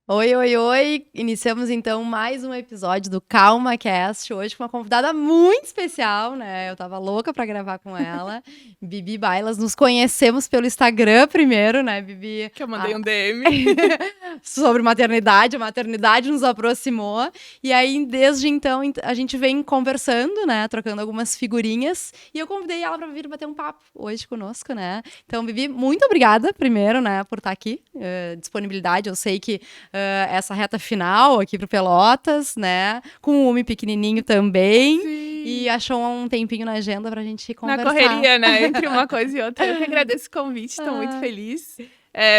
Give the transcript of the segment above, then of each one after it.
Oi, oi, oi! Iniciamos então mais um episódio do Calma Cast, hoje com uma convidada muito especial, né? Eu tava louca pra gravar com ela, Bibi Bailas. Nos conhecemos pelo Instagram primeiro, né, Bibi? Que eu mandei um DM. Sobre maternidade, a maternidade nos aproximou. E aí, desde então, a gente vem conversando, né? Trocando algumas figurinhas. E eu convidei ela pra vir bater um papo hoje conosco, né? Então, Bibi, muito obrigada, primeiro, né, por estar aqui. Disponibilidade, eu sei que essa reta final aqui pro Pelotas, né? Com o Umi pequenininho também. Sim. E achou um tempinho na agenda pra gente conversar. Na correria, né? Entre uma coisa e outra. Eu que agradeço o convite, tô muito feliz.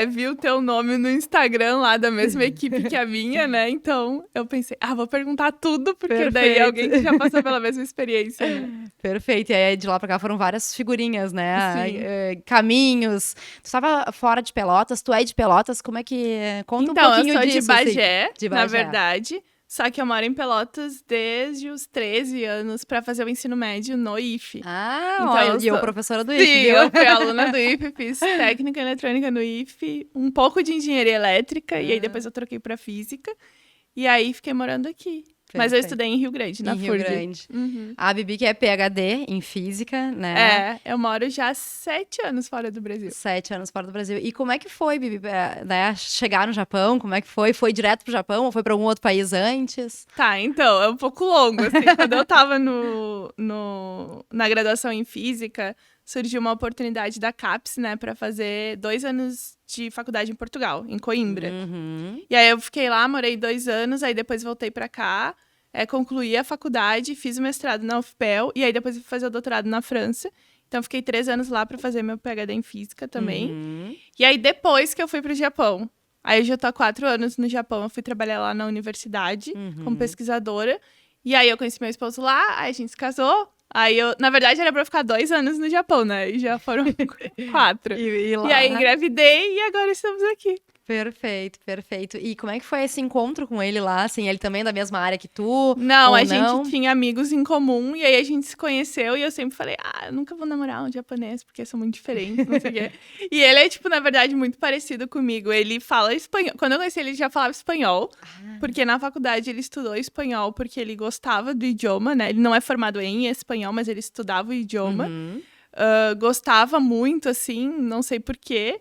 Vi o teu nome no Instagram lá da mesma equipe que a minha, né? Então eu pensei, vou perguntar tudo, porque daí alguém que já passou pela mesma experiência, né? Perfeito. E aí, de lá pra cá foram várias figurinhas, né? Sim. Caminhos. Tu estava fora de Pelotas, tu é de Pelotas, como é que... Conta Então, um pouquinho eu sou disso, de Bagé, assim. De na Bagé. verdade. Só que eu moro em Pelotas desde os 13 anos para fazer o ensino médio no IFE. Então, Então, eu professora do IFE, Sim, viu? eu fui aluna do IFE, fiz técnica em eletrônica no IFE, um pouco de engenharia elétrica, e aí depois eu troquei para física. E aí fiquei morando aqui. Perfeito. Mas eu estudei em Rio Grande, na Em Rio FURG. Grande. Uhum. A Bibi que é PhD em física, né? Eu moro já há 7 anos fora do Brasil. 7 anos fora do Brasil. E como é que foi, Bibi, né, chegar no Japão? Como é que foi? Foi direto pro Japão ou foi pra algum outro país antes? Tá, então, é um pouco longo, assim. Quando eu tava na graduação em física, surgiu uma oportunidade da CAPES, né, pra fazer 2 anos de faculdade em Portugal, em Coimbra. Uhum. E aí eu fiquei lá, morei 2 anos, aí depois voltei pra cá, concluí a faculdade, fiz o mestrado na UFPEL, e aí depois fui fazer o doutorado na França. Então fiquei 3 anos lá pra fazer meu PhD em física também. Uhum. E aí depois que eu fui pro Japão, aí eu já tô há 4 anos no Japão, eu fui trabalhar lá na universidade como pesquisadora. E aí eu conheci meu esposo lá, aí a gente se casou. Aí na verdade era pra eu ficar 2 anos no Japão, né? E já foram 4. E E aí engravidei e agora estamos aqui. Perfeito, perfeito. E como é que foi esse encontro com ele lá? Assim, ele também é da mesma área que tu? Não, ou a não? gente tinha amigos em comum e aí a gente se conheceu e eu sempre falei, eu nunca vou namorar um japonês porque são muito diferentes, não sei o quê. E ele é, tipo, na verdade, muito parecido comigo. Ele fala espanhol. Quando eu conheci ele, já falava espanhol, porque na faculdade ele estudou espanhol porque ele gostava do idioma, né? Ele não é formado em espanhol, mas ele estudava o idioma. Uhum. Gostava muito, assim, não sei porquê.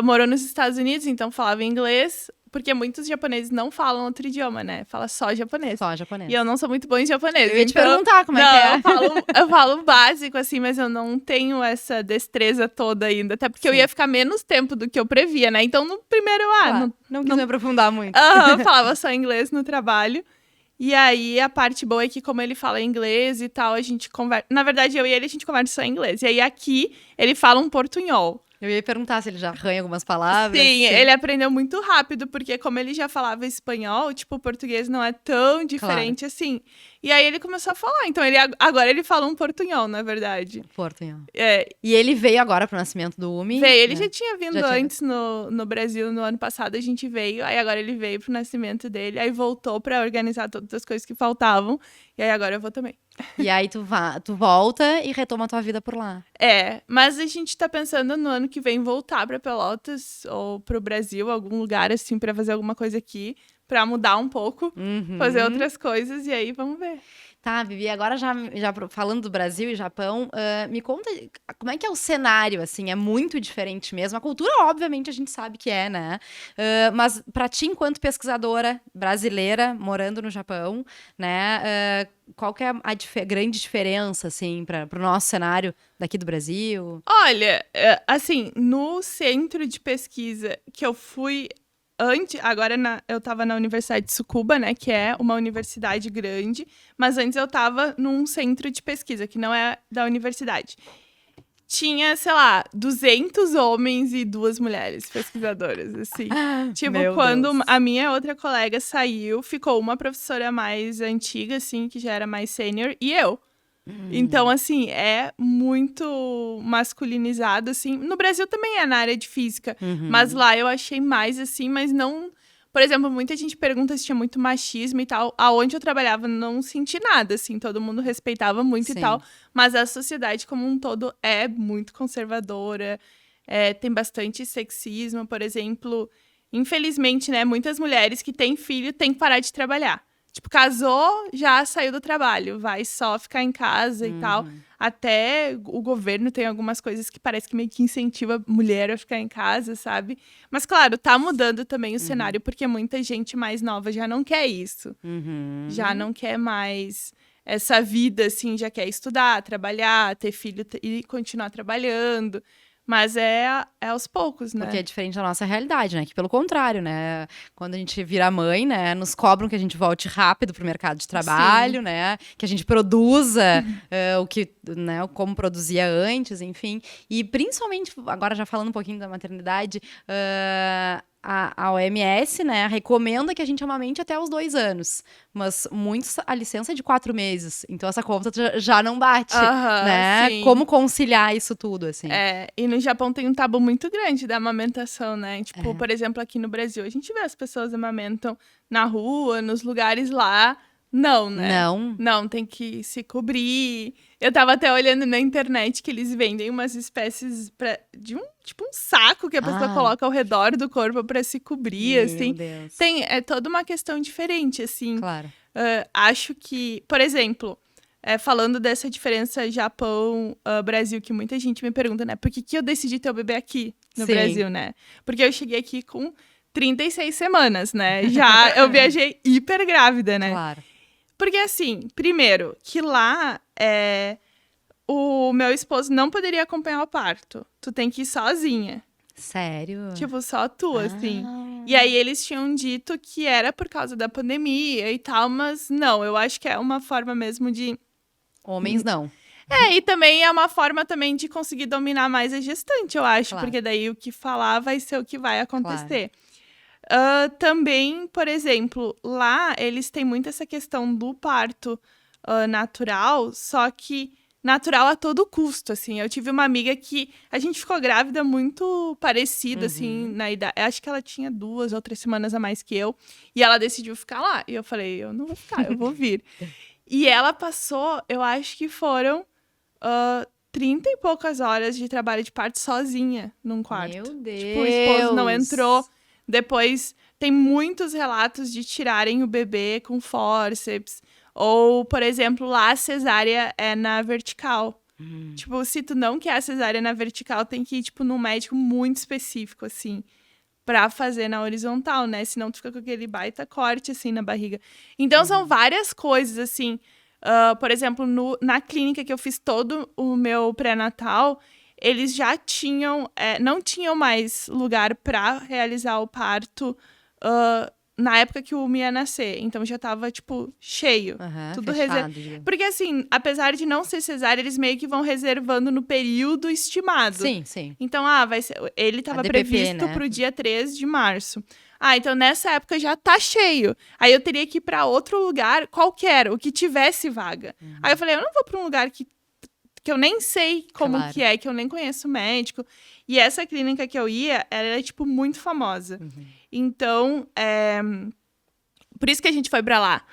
Morou nos Estados Unidos, então falava inglês. Porque muitos japoneses não falam outro idioma, né? Fala só japonês. Só japonês. E eu não sou muito boa em japonês. Eu ia te perguntar como é que é. Eu falo básico, assim, mas eu não tenho essa destreza toda ainda. Até porque eu ia ficar menos tempo do que eu previa, né? Então, no primeiro, não quis me aprofundar muito. Eu falava só inglês no trabalho. E aí, a parte boa é que, como ele fala inglês e tal, a gente conversa... Na verdade, eu e ele, a gente conversa só em inglês. E aí, aqui, ele fala um portunhol. Eu ia perguntar se ele já arranha algumas palavras. Sim, ele aprendeu muito rápido, porque como ele já falava espanhol, tipo, o português não é tão diferente assim. E aí ele começou a falar. Então, agora ele fala um portunhol, na verdade. Portunhol. E ele veio agora pro nascimento do Umi? Veio, ele já tinha vindo antes no Brasil, no ano passado a gente veio. Aí agora ele veio pro nascimento dele, aí voltou pra organizar todas as coisas que faltavam. E aí agora eu vou também. E aí tu volta e retoma a tua vida por lá. Mas a gente tá pensando no ano que vem voltar pra Pelotas ou pro Brasil, algum lugar assim, pra fazer alguma coisa aqui, pra mudar um pouco, fazer outras coisas e aí vamos ver. Tá, Bibi, agora já falando do Brasil e Japão, me conta como é que é o cenário, assim, é muito diferente mesmo. A cultura, obviamente, a gente sabe que é, né? Mas pra ti, enquanto pesquisadora brasileira, morando no Japão, né? Qual que é a grande diferença, assim, pro nosso cenário daqui do Brasil? Olha, assim, no centro de pesquisa que eu fui... Agora eu estava na Universidade de Tsukuba, né, que é uma universidade grande, mas antes eu estava num centro de pesquisa, que não é da universidade. Tinha, sei lá, 200 homens e 2 mulheres pesquisadoras, assim. Tipo, quando a minha outra colega saiu, ficou uma professora mais antiga, assim, que já era mais sênior, e eu. Então, assim, é muito masculinizado, assim. No Brasil também é na área de física, mas lá eu achei mais, assim, mas não... Por exemplo, muita gente pergunta se tinha muito machismo e tal. Aonde eu trabalhava, não senti nada, assim. Todo mundo respeitava muito e tal. Mas a sociedade como um todo é muito conservadora. Tem bastante sexismo, por exemplo... infelizmente, né, muitas mulheres que têm filho têm que parar de trabalhar. Tipo, casou, já saiu do trabalho, vai só ficar em casa e tal. Até o governo tem algumas coisas que parece que meio que incentiva a mulher a ficar em casa, sabe? Mas, claro, tá mudando também o cenário, porque muita gente mais nova já não quer isso. Já não quer mais essa vida, assim, já quer estudar, trabalhar, ter filho e continuar trabalhando. Mas é aos poucos, né? Porque é diferente da nossa realidade, né? Que pelo contrário, né? Quando a gente vira mãe, né? Nos cobram que a gente volte rápido pro mercado de trabalho, né? Que a gente produza o que, né? Como produzia antes, enfim. E principalmente, agora já falando um pouquinho da maternidade, a OMS, né, recomenda que a gente amamente até os 2 anos. Mas muitos, a licença é de 4 meses. Então, essa conta já não bate, né? Sim. Como conciliar isso tudo, assim? E no Japão tem um tabu muito grande da amamentação, né? Tipo, por exemplo, aqui no Brasil, a gente vê as pessoas amamentam na rua, nos lugares lá. Não, né? Não, tem que se cobrir. Eu tava até olhando na internet que eles vendem umas espécies de um saco que a pessoa coloca ao redor do corpo pra se cobrir, assim. Deus. É toda uma questão diferente, assim. Claro. Acho que, por exemplo, falando dessa diferença Japão-Brasil, que muita gente me pergunta, né? Por que eu decidi ter o bebê aqui no Brasil, né? Porque eu cheguei aqui com 36 semanas, né? Já eu viajei hiper grávida, né? Claro. Porque, assim, primeiro, que lá o meu esposo não poderia acompanhar o parto. Tu tem que ir sozinha. Sério? Tipo, só tu, assim. E aí, eles tinham dito que era por causa da pandemia e tal, mas não, eu acho que é uma forma mesmo de... Homens não. E também é uma forma também de conseguir dominar mais a gestante, eu acho. Claro. Porque daí o que falar vai ser o que vai acontecer. Também, por exemplo, lá eles têm muito essa questão do parto natural, só que natural a todo custo, assim. Eu tive uma amiga que a gente ficou grávida muito parecida, assim, na idade. Acho que ela tinha 2 ou 3 semanas a mais que eu. E ela decidiu ficar lá. E eu falei, eu não vou ficar, eu vou vir. E ela passou, eu acho que foram 30 e poucas horas de trabalho de parto sozinha num quarto. Meu Deus! Tipo, o esposo não entrou. Depois, tem muitos relatos de tirarem o bebê com fórceps. Ou, por exemplo, lá a cesárea é na vertical. Tipo, se tu não quer a cesárea na vertical, tem que ir, tipo, num médico muito específico, assim, pra fazer na horizontal, né? Senão tu fica com aquele baita corte, assim, na barriga. Então, são várias coisas, assim. Por exemplo, na clínica que eu fiz todo o meu pré-natal, eles já tinham... não tinham mais lugar para realizar o parto na época que o Mi ia nascer. Então, já tava, tipo, cheio. Tudo fechado. Porque, assim, apesar de não ser cesárea, eles meio que vão reservando no período estimado. Sim. Então, vai ser... Ele tava DPP, previsto né? pro dia 3 de março. Então nessa época já tá cheio. Aí eu teria que ir pra outro lugar qualquer, o que tivesse vaga. Aí eu falei, eu não vou pra um lugar que eu nem sei como Claro. que é, que eu nem conheço o médico. E essa clínica que eu ia, ela era, tipo, muito famosa. Então, por isso que a gente foi pra lá.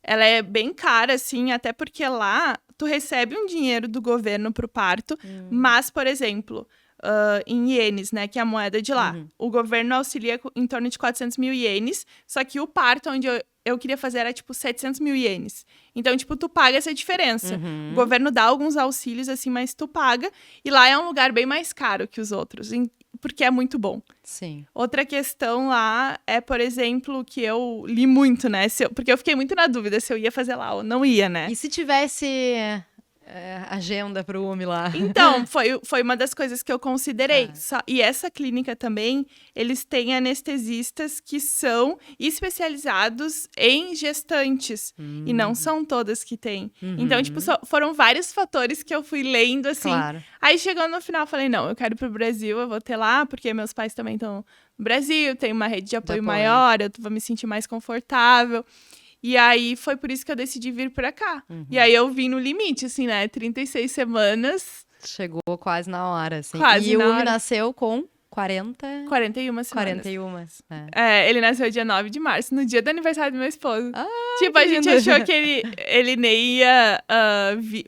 Ela é bem cara, assim, até porque lá tu recebe um dinheiro do governo pro parto, mas, por exemplo... em ienes, né, que é a moeda de lá. O governo auxilia em torno de 400 mil ienes, só que o parto onde eu queria fazer era, tipo, 700 mil ienes. Então, tipo, tu paga essa diferença. O governo dá alguns auxílios, assim, mas tu paga. E lá é um lugar bem mais caro que os outros, porque é muito bom. Sim. Outra questão lá é, por exemplo, que eu li muito, né, porque eu fiquei muito na dúvida se eu ia fazer lá ou não ia, né. E se tivesse agenda pro homem lá? Então, foi uma das coisas que eu considerei. E essa clínica também, eles têm anestesistas que são especializados em gestantes. E não são todas que têm. Então, tipo, foram vários fatores que eu fui lendo, assim. Claro. Aí, chegando no final, eu falei, não, eu quero ir pro Brasil, eu vou ter lá, porque meus pais também estão no Brasil, tem uma rede de apoio maior, eu vou me sentir mais confortável. E aí, foi por isso que eu decidi vir pra cá. E aí, eu vim no limite, assim, né? 36 semanas. Chegou quase na hora, assim. Quase e na o Umi hora. nasceu com 41 41 semanas. 41. Ele nasceu dia 9 de março, no dia do aniversário do meu esposo. Que A gente lindo. achou que ele nem ia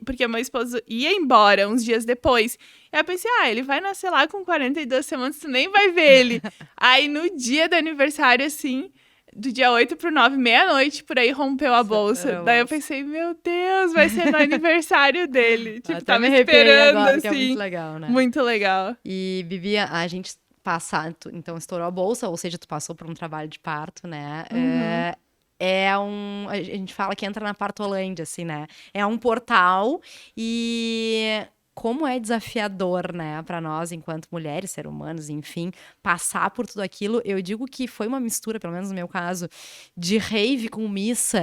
porque meu esposo ia embora uns dias depois. Aí eu pensei, ele vai nascer lá com 42 semanas, tu nem vai ver ele. Aí no dia do aniversário, assim, do dia 8 pro 9, meia-noite, por aí rompeu a bolsa. Daí eu pensei, meu Deus, vai ser no aniversário dele. Até Tava me arrepiei esperando, agora, assim. que é muito legal, né? Muito legal. E, Bibi, a gente então estourou a bolsa, ou seja, tu passou por um trabalho de parto, né? A gente fala que entra na partolândia, assim, né? É um portal e como é desafiador, né, para nós enquanto mulheres, seres humanos, enfim, passar por tudo aquilo. Eu digo que foi uma mistura, pelo menos no meu caso, de rave com missa,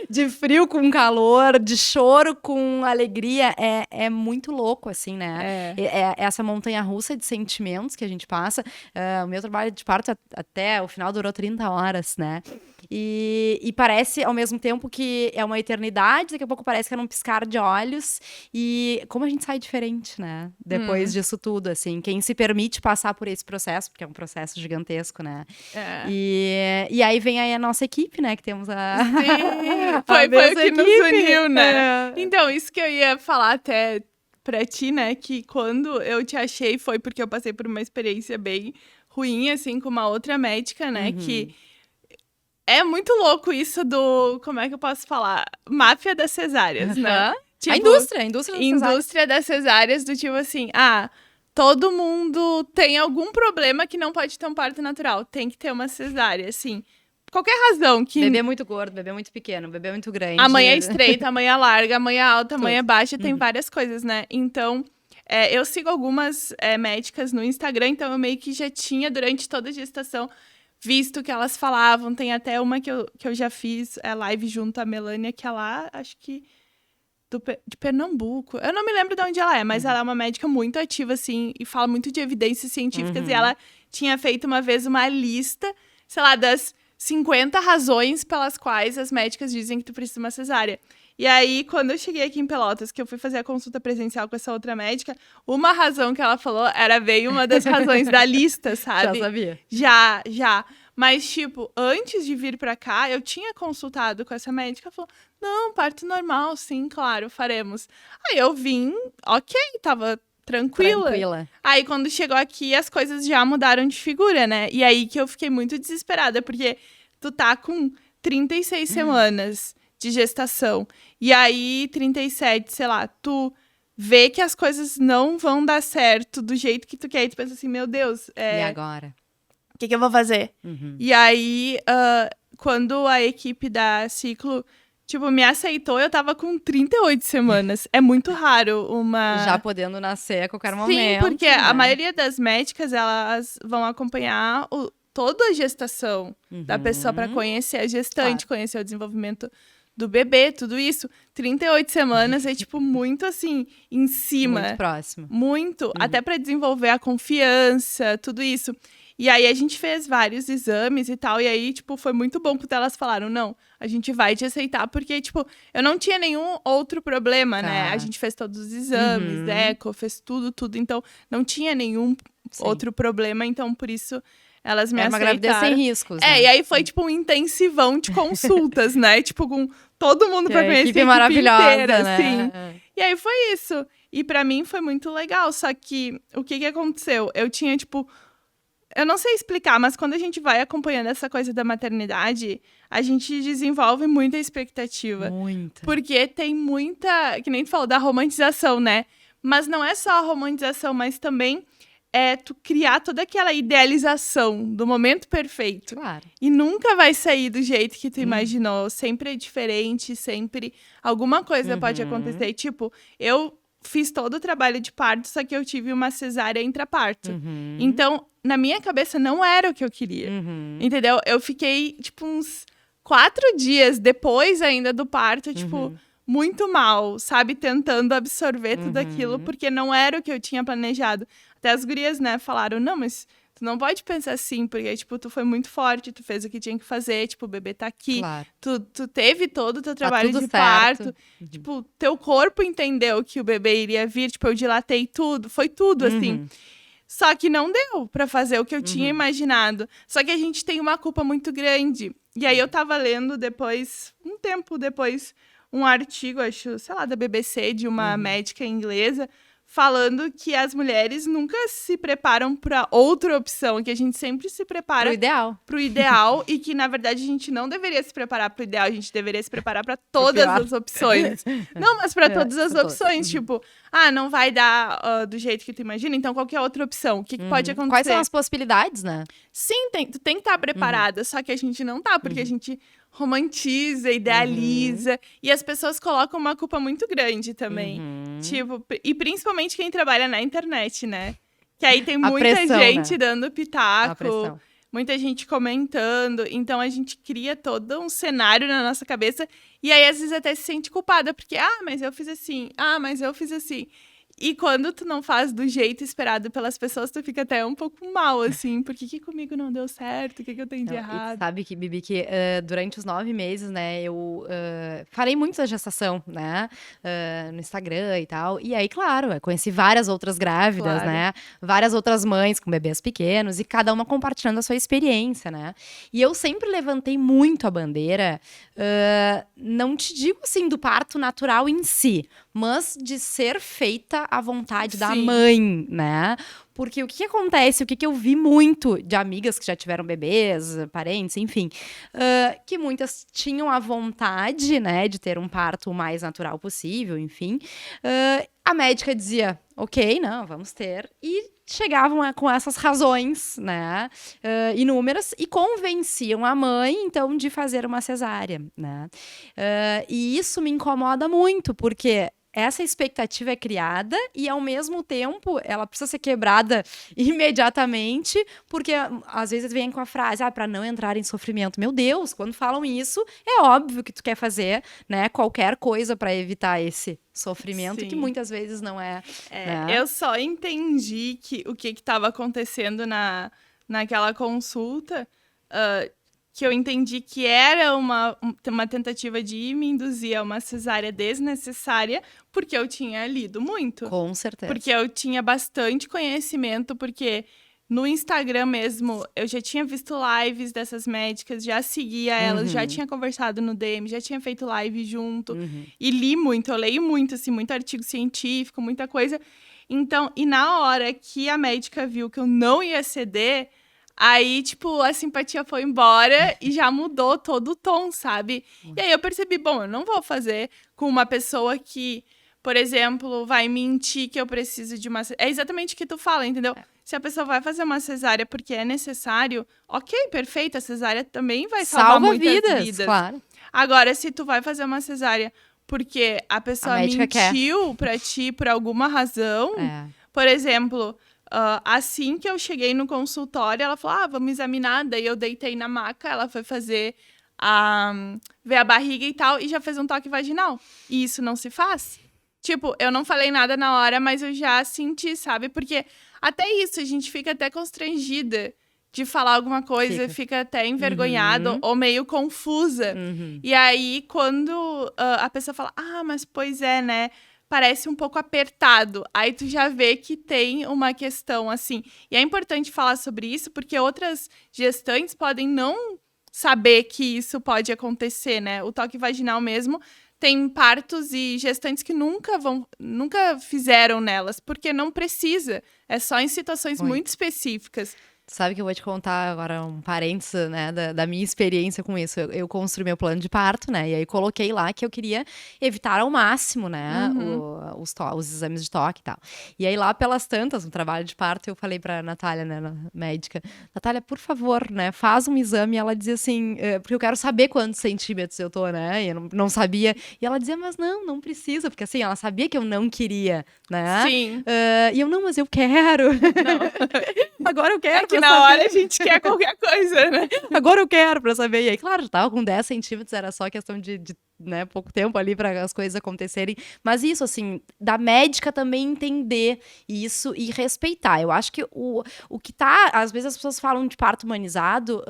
de frio com calor, de choro com alegria. É muito louco, assim, né? É essa montanha-russa de sentimentos que a gente passa. O meu trabalho de parto até o final durou 30 horas, né? E parece, ao mesmo tempo, que é uma eternidade, daqui a pouco parece que é num piscar de olhos. E como a gente sai diferente, né? Depois disso tudo, assim. Quem se permite passar por esse processo, porque é um processo gigantesco, né? E aí vem aí a nossa equipe, né? Que temos Sim, foi o que nos uniu, né? Então, isso que eu ia falar até pra ti, né? Que quando eu te achei foi porque eu passei por uma experiência bem ruim, assim, com uma outra médica, né? Que é muito louco isso do... Como é que eu posso falar? Máfia das cesáreas, né? Tipo, a indústria das cesáreas. Indústria das cesáreas, do tipo assim... todo mundo tem algum problema que não pode ter um parto natural. Tem que ter uma cesárea, assim. Qualquer razão que... Bebê muito gordo, bebê muito pequeno, bebê muito grande. A mãe é estreita, a mãe é larga, a mãe é alta, a mãe é baixa. Tem várias coisas, né? Então... eu sigo algumas médicas no Instagram, então eu meio que já tinha, durante toda a gestação... visto que elas falavam, tem até uma que eu já fiz live junto à Melânia, que é lá, acho que de Pernambuco. Eu não me lembro de onde ela é, mas ela é uma médica muito ativa, assim, e fala muito de evidências científicas. E ela tinha feito uma vez uma lista, sei lá, das 50 razões pelas quais as médicas dizem que tu precisa de uma cesárea. E aí, quando eu cheguei aqui em Pelotas, que eu fui fazer a consulta presencial com essa outra médica, uma razão que ela falou era bem uma das razões da lista, sabe? Já sabia? Já. Mas, tipo, antes de vir pra cá, eu tinha consultado com essa médica. Ela falou, não, parto normal, sim, claro, faremos. Aí eu vim, ok, tava tranquila. Aí, quando chegou aqui, as coisas já mudaram de figura, né? E aí que eu fiquei muito desesperada, porque tu tá com 36 semanas de gestação. E aí, 37, sei lá, tu vê que as coisas não vão dar certo do jeito que tu quer. E tu pensa assim, meu Deus... E agora? O que eu vou fazer? E aí, quando a equipe da Ciclo, tipo, me aceitou, eu tava com 38 semanas. É muito raro uma... Já podendo nascer a qualquer momento. Sim, porque a maioria das médicas, elas vão acompanhar toda a gestação da pessoa para conhecer a gestante, conhecer o desenvolvimento do bebê, tudo isso. 38 semanas é, tipo, muito, assim, em cima. Muito próximo. Muito. Até para desenvolver a confiança, tudo isso. E aí, a gente fez vários exames e tal. E aí, tipo, foi muito bom quando elas falaram, não, a gente vai te aceitar. Porque, tipo, eu não tinha nenhum outro problema, né? A gente fez todos os exames, eco, fez tudo. Então, não tinha nenhum outro problema. Então, por isso... Elas me aceitaram. Uma gravidez sem riscos. Né? E aí foi, tipo, um intensivão de consultas, né? Tipo, com todo mundo pra conhecer a equipe maravilhosa, inteira, né? assim. E aí foi isso. E pra mim foi muito legal. Só que, o que aconteceu? Eu tinha, tipo... Eu não sei explicar, mas quando a gente vai acompanhando essa coisa da maternidade, a gente desenvolve muita expectativa. Muita. Porque tem muita... Que nem tu falou da romantização, né? Mas não é só a romantização, mas também... tu criar toda aquela idealização do momento perfeito. Claro. E nunca vai sair do jeito que tu imaginou. Sempre é diferente, sempre alguma coisa pode acontecer. Tipo, eu fiz todo o trabalho de parto, só que eu tive uma cesárea intraparto. Então, na minha cabeça, não era o que eu queria. Entendeu? Eu fiquei, tipo, uns 4 dias depois ainda do parto, tipo... muito mal, sabe? Tentando absorver tudo aquilo, porque não era o que eu tinha planejado. Até as gurias, né, falaram, não, mas tu não pode pensar assim, porque, tipo, tu foi muito forte, tu fez o que tinha que fazer, tipo, o bebê tá aqui. Claro. Tu teve todo o teu trabalho de parto. Tipo, teu corpo entendeu que o bebê iria vir, tipo, eu dilatei tudo, foi tudo, assim. Só que não deu pra fazer o que eu tinha imaginado. Só que a gente tem uma culpa muito grande. E aí eu tava lendo depois, um tempo depois, um artigo, acho, sei lá, da BBC, de uma médica inglesa, falando que as mulheres nunca se preparam para outra opção, que a gente sempre se prepara Pro ideal. pro ideal e que, na verdade, a gente não deveria se preparar pro ideal, a gente deveria se preparar para todas pior. as opções. Não, mas para todas as pra todas. opções, tipo, não vai dar do jeito que tu imagina, então qual que é a outra opção? O que pode acontecer? Quais são as possibilidades, né? Sim, tu tem que estar preparada, só que a gente não tá, porque a gente romantiza, idealiza, e as pessoas colocam uma culpa muito grande também. Tipo, e principalmente quem trabalha na internet, né? Que aí tem A muita pressão, gente né? dando A pitaco, pressão. muita gente comentando, então a gente cria todo um cenário na nossa cabeça, e aí às vezes até se sente culpada, porque, mas eu fiz assim, mas eu fiz assim. E quando tu não faz do jeito esperado pelas pessoas, tu fica até um pouco mal, assim. Por que comigo não deu certo? O que eu tenho de Não, errado? e sabe que, Bibi, que durante os 9 meses, né, eu falei muito da gestação, né, no Instagram e tal. E aí, claro, eu conheci várias outras grávidas, Claro. né, várias outras mães com bebês pequenos e cada uma compartilhando a sua experiência, né. E eu sempre levantei muito a bandeira, não te digo assim do parto natural em si, mas de ser feita à vontade da Sim. mãe, né? Porque o que acontece, o que eu vi muito de amigas que já tiveram bebês, parentes, enfim, que muitas tinham a vontade, né, de ter um parto o mais natural possível, enfim. A médica dizia, ok, não, vamos ter. E chegavam com essas razões, né, inúmeras, e convenciam a mãe, então, de fazer uma cesárea, né. E isso me incomoda muito, porque essa expectativa é criada e, ao mesmo tempo, ela precisa ser quebrada imediatamente, porque às vezes vem com a frase, para não entrar em sofrimento. Meu Deus, quando falam isso, é óbvio que tu quer fazer, né, qualquer coisa para evitar esse sofrimento, Sim. que muitas vezes não é. Né? Eu só entendi o que estava acontecendo naquela consulta, que eu entendi que era uma tentativa de me induzir a uma cesárea desnecessária, porque eu tinha lido muito. Com certeza. Porque eu tinha bastante conhecimento, porque no Instagram mesmo, eu já tinha visto lives dessas médicas, já seguia elas, já tinha conversado no DM, já tinha feito live junto. E li muito, eu leio muito, assim, muito artigo científico, muita coisa. Então, e na hora que a médica viu que eu não ia ceder, aí, tipo, a simpatia foi embora e já mudou todo o tom, sabe? E aí eu percebi, bom, eu não vou fazer com uma pessoa que, por exemplo, vai mentir que eu preciso de uma... É exatamente o que tu fala, entendeu? Se a pessoa vai fazer uma cesárea porque é necessário, ok, perfeito, a cesárea também vai salvar muitas vidas. Claro. Agora, se tu vai fazer uma cesárea porque a pessoa mentiu pra ti por alguma razão, por exemplo... assim que eu cheguei no consultório, ela falou, vamos examinar. Daí eu deitei na maca, ela foi fazer ver a barriga e tal, e já fez um toque vaginal. E isso não se faz. Tipo, eu não falei nada na hora, mas eu já senti, sabe? Porque até isso, a gente fica até constrangida de falar alguma coisa, fica até envergonhada ou meio confusa. E aí, quando a pessoa fala, mas pois é, né? Parece um pouco apertado. Aí tu já vê que tem uma questão assim. E é importante falar sobre isso, porque outras gestantes podem não saber que isso pode acontecer, né? O toque vaginal mesmo tem partos e gestantes que nunca fizeram nelas, porque não precisa. É só em situações muito específicas. Sabe que eu vou te contar agora um parênteses, né, da minha experiência com isso. Eu construí meu plano de parto, né, e aí coloquei lá que eu queria evitar ao máximo, né, os exames de toque e tal. E aí lá pelas tantas, no trabalho de parto, eu falei pra Natália, né, médica, Natália, por favor, né, faz um exame. E ela dizia assim, porque eu quero saber quantos centímetros eu tô, né, e eu não sabia. E ela dizia, mas não precisa, porque assim, ela sabia que eu não queria, né. Sim. E eu, não, mas eu quero. Agora eu quero. Que na hora a gente quer qualquer coisa, né? Agora eu quero pra saber. E aí, claro, tava com 10 centímetros, era só questão de né, pouco tempo ali para as coisas acontecerem. Mas isso, assim, da médica também entender isso e respeitar. Eu acho que o que tá... Às vezes as pessoas falam de parto humanizado,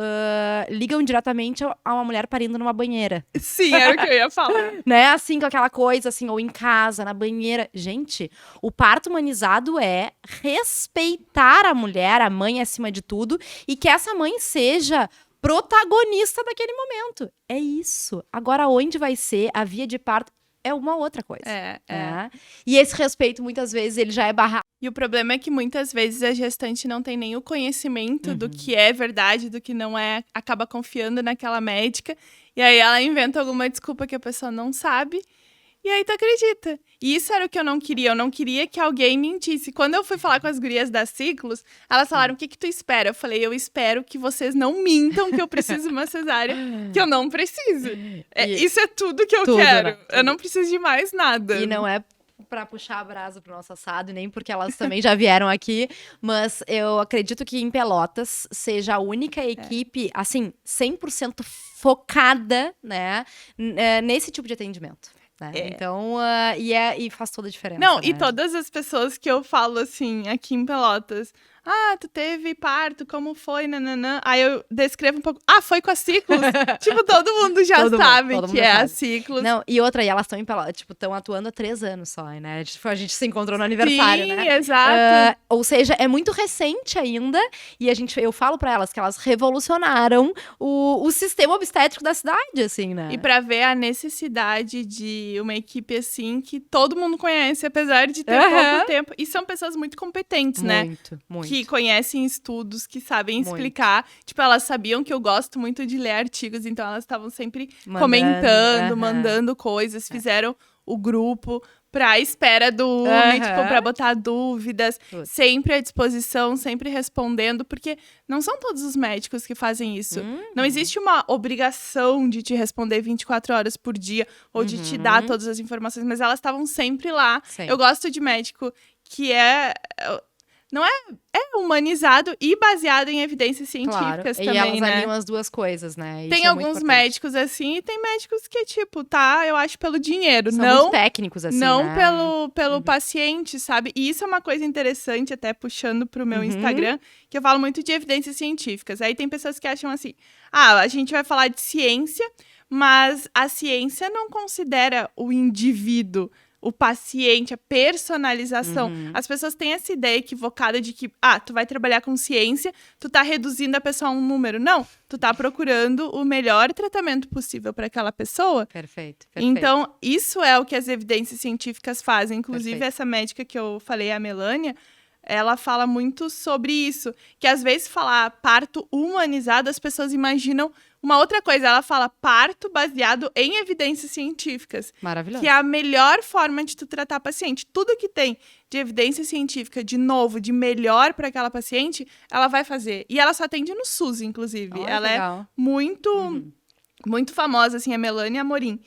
ligam diretamente a uma mulher parindo numa banheira. Sim, era o que eu ia falar. Né, assim, com aquela coisa, assim, ou em casa, na banheira. Gente, o parto humanizado é respeitar a mulher, a mãe acima de tudo, e que essa mãe seja protagonista daquele momento. É isso. Agora, onde vai ser a via de parto é uma outra coisa. Né? E esse respeito, muitas vezes, ele já é barrado. E o problema é que muitas vezes a gestante não tem nem o conhecimento do que é verdade, do que não é, acaba confiando naquela médica, e aí ela inventa alguma desculpa que a pessoa não sabe, e aí tu acredita. E isso era o que eu não queria que alguém mentisse. Quando eu fui falar com as gurias da Ciclos, elas falaram, o que tu espera? Eu falei, eu espero que vocês não mintam que eu preciso de uma cesárea, que eu não preciso. Isso é tudo que eu quero. Né? Eu não preciso de mais nada. E não é para puxar a brasa pro nosso assado, nem porque elas também já vieram aqui, mas eu acredito que em Pelotas seja a única equipe, assim, 100% focada, né, nesse tipo de atendimento. Né? Então, e faz toda a diferença. Não, né? E todas as pessoas que eu falo, assim, aqui em Pelotas, tu teve parto, como foi, nananã. Aí eu descrevo um pouco, foi com a Ciclos. Tipo, todo mundo já sabe que é a Ciclos. Não, e outra, e elas estão em Pelotas, tipo, estão atuando há 3 anos só, né? Tipo, a gente se encontrou no aniversário, Sim, né? Exato. Ou seja, é muito recente ainda, e eu falo pra elas que elas revolucionaram o sistema obstétrico da cidade, assim, né? E pra ver a necessidade de uma equipe, assim, que todo mundo conhece, apesar de ter pouco tempo. E são pessoas muito competentes, né? Muito. Que conhecem estudos, que sabem explicar. Tipo, elas sabiam que eu gosto muito de ler artigos, então elas estavam sempre comentando, mandando coisas. Fizeram o grupo pra espera do UME, tipo, pra botar dúvidas. Sempre à disposição, sempre respondendo, porque não são todos os médicos que fazem isso. Não existe uma obrigação de te responder 24 horas por dia, ou de te dar todas as informações, mas elas estavam sempre lá. Eu gosto de médico que não é humanizado e baseado em evidências científicas também, e elas né? alinham as duas coisas, né? Tem alguns médicos assim, e tem médicos que, tipo, eu acho pelo dinheiro. São não muito técnicos, assim, não né? pelo paciente, sabe? E isso é uma coisa interessante, até puxando pro meu Instagram, que eu falo muito de evidências científicas. Aí tem pessoas que acham assim, a gente vai falar de ciência, mas a ciência não considera o indivíduo, o paciente, a personalização. As pessoas têm essa ideia equivocada de que, tu vai trabalhar com ciência, tu tá reduzindo a pessoa a um número. Não, tu tá procurando o melhor tratamento possível para aquela pessoa. Perfeito. Então, isso é o que as evidências científicas fazem. Inclusive, essa médica que eu falei, a Melânia, ela fala muito sobre isso. Que às vezes falar parto humanizado, as pessoas imaginam uma outra coisa. Ela fala parto baseado em evidências científicas. Maravilhoso. Que é a melhor forma de tu tratar paciente. Tudo que tem de evidência científica, de novo, de melhor para aquela paciente, ela vai fazer. E ela só atende no SUS, inclusive. Ela é muito famosa, assim, a Melânia Amorim.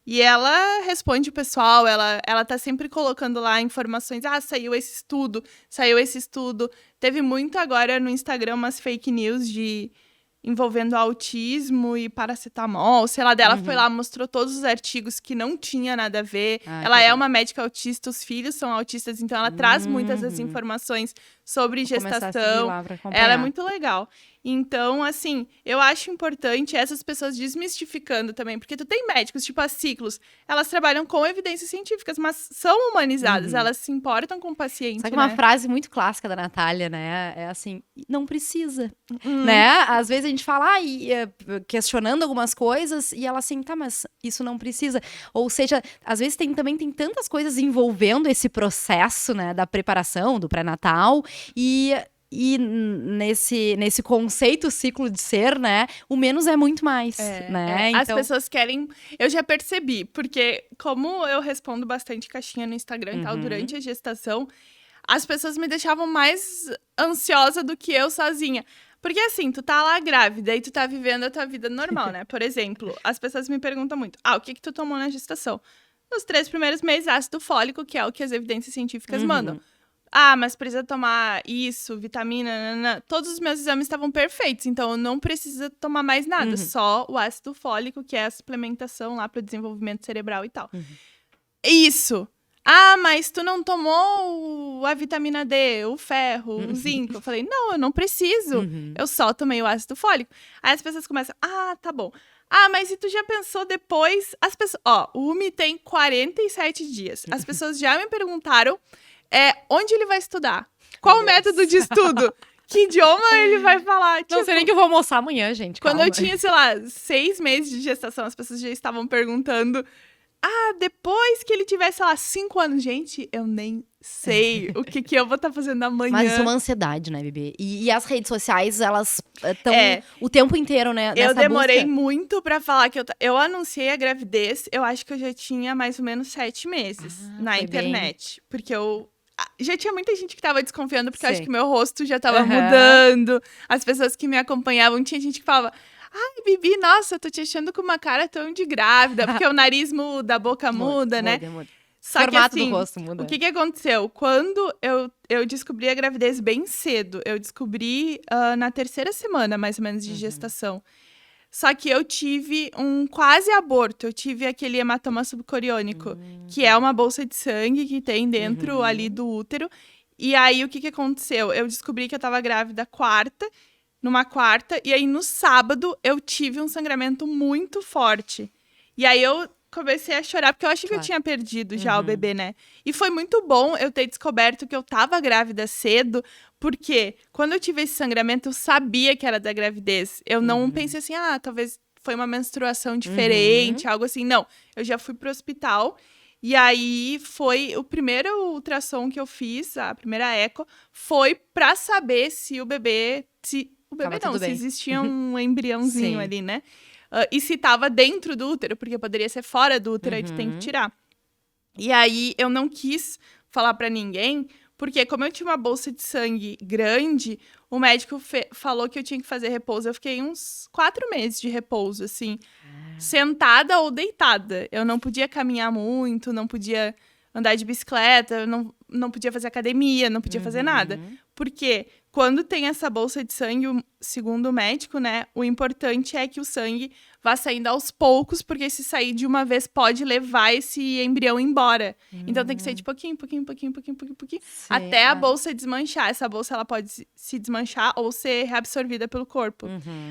E ela responde o pessoal, ela tá sempre colocando lá informações. Saiu esse estudo. Teve muito agora no Instagram umas fake news envolvendo autismo e paracetamol, sei lá, dela foi lá, mostrou todos os artigos que não tinha nada a ver. Ela é uma médica autista, os filhos são autistas, então ela traz muitas das informações sobre gestação. Ela é muito legal. Então, assim, eu acho importante essas pessoas desmistificando também, porque tu tem médicos, tipo as Ciclos, elas trabalham com evidências científicas, mas são humanizadas, elas se importam com o paciente, Sabe uma frase muito clássica da Natália, né? É assim, não precisa, né? Às vezes a gente fala, questionando algumas coisas, e ela assim, mas isso não precisa. Ou seja, às vezes também tem tantas coisas envolvendo esse processo, né, da preparação, do pré-natal, e nesse conceito ciclo de ser, né, o menos é muito mais, né? Então... As pessoas querem... Eu já percebi, porque como eu respondo bastante caixinha no Instagram e tal, durante a gestação, as pessoas me deixavam mais ansiosa do que eu sozinha. Porque assim, tu tá lá grávida e tu tá vivendo a tua vida normal, né? Por exemplo, as pessoas me perguntam muito, o que tu tomou na gestação? Nos 3 primeiros meses, ácido fólico, que é o que as evidências científicas mandam. mas precisa tomar isso, vitamina, nanana. Todos os meus exames estavam perfeitos, então eu não preciso tomar mais nada, só o ácido fólico, que é a suplementação lá para o desenvolvimento cerebral e tal. Isso. Mas tu não tomou a vitamina D, o ferro, o zinco. Eu falei, não, eu não preciso. Eu só tomei o ácido fólico. Aí as pessoas começam, tá bom. Mas e tu já pensou depois? As pessoas, o UMI tem 47 dias. As pessoas já me perguntaram onde ele vai estudar? Qual o método de estudo? Que idioma ele vai falar? Não sei nem que eu vou almoçar amanhã, gente. Quando eu tinha, sei lá, 6 meses de gestação, as pessoas já estavam perguntando... depois que ele tivesse, sei lá, 5 anos. Gente, eu nem sei o que eu vou estar fazendo amanhã. Mas isso é uma ansiedade, né, bebê? E as redes sociais, elas estão o tempo inteiro, né? Eu demorei muito pra falar que eu anunciei a gravidez. Eu acho que eu já tinha mais ou menos 7 meses na internet. Porque já tinha muita gente que tava desconfiando, porque eu acho que meu rosto já tava mudando. As pessoas que me acompanhavam, tinha gente que falava... Bibi, nossa, eu tô te achando com uma cara tão de grávida, porque o nariz muda, a boca muda, né? Muda. Só formato que assim, do rosto muda. O que aconteceu? Quando eu descobri a gravidez bem cedo, eu descobri na 3ª semana, mais ou menos, de gestação. Só que eu tive um quase aborto, eu tive aquele hematoma subcoriônico, que é uma bolsa de sangue que tem dentro ali do útero. E aí, o que aconteceu? Eu descobri que eu tava grávida numa quarta, e aí no sábado eu tive um sangramento muito forte. E aí eu comecei a chorar, porque eu achei que eu tinha perdido já o bebê, né? E foi muito bom eu ter descoberto que eu tava grávida cedo, porque quando eu tive esse sangramento, eu sabia que era da gravidez. Eu não pensei assim, talvez foi uma menstruação diferente, algo assim. Não, eu já fui pro hospital. E aí, foi o primeiro ultrassom que eu fiz, a primeira eco, foi pra saber se o bebê... se existia um embriãozinho ali, né? E se tava dentro do útero, porque poderia ser fora do útero, aí tu tem que tirar. E aí, eu não quis falar pra ninguém, porque como eu tinha uma bolsa de sangue grande, o médico falou que eu tinha que fazer repouso. Eu fiquei uns 4 meses de repouso, assim, sentada ou deitada. Eu não podia caminhar muito, não podia andar de bicicleta, não podia fazer academia, não podia fazer nada. Porque quando tem essa bolsa de sangue, segundo o médico, né, o importante é que o sangue vá saindo aos poucos, porque se sair de uma vez pode levar esse embrião embora. Então tem que sair de pouquinho, até a bolsa desmanchar. Essa bolsa ela pode se desmanchar ou ser reabsorvida pelo corpo.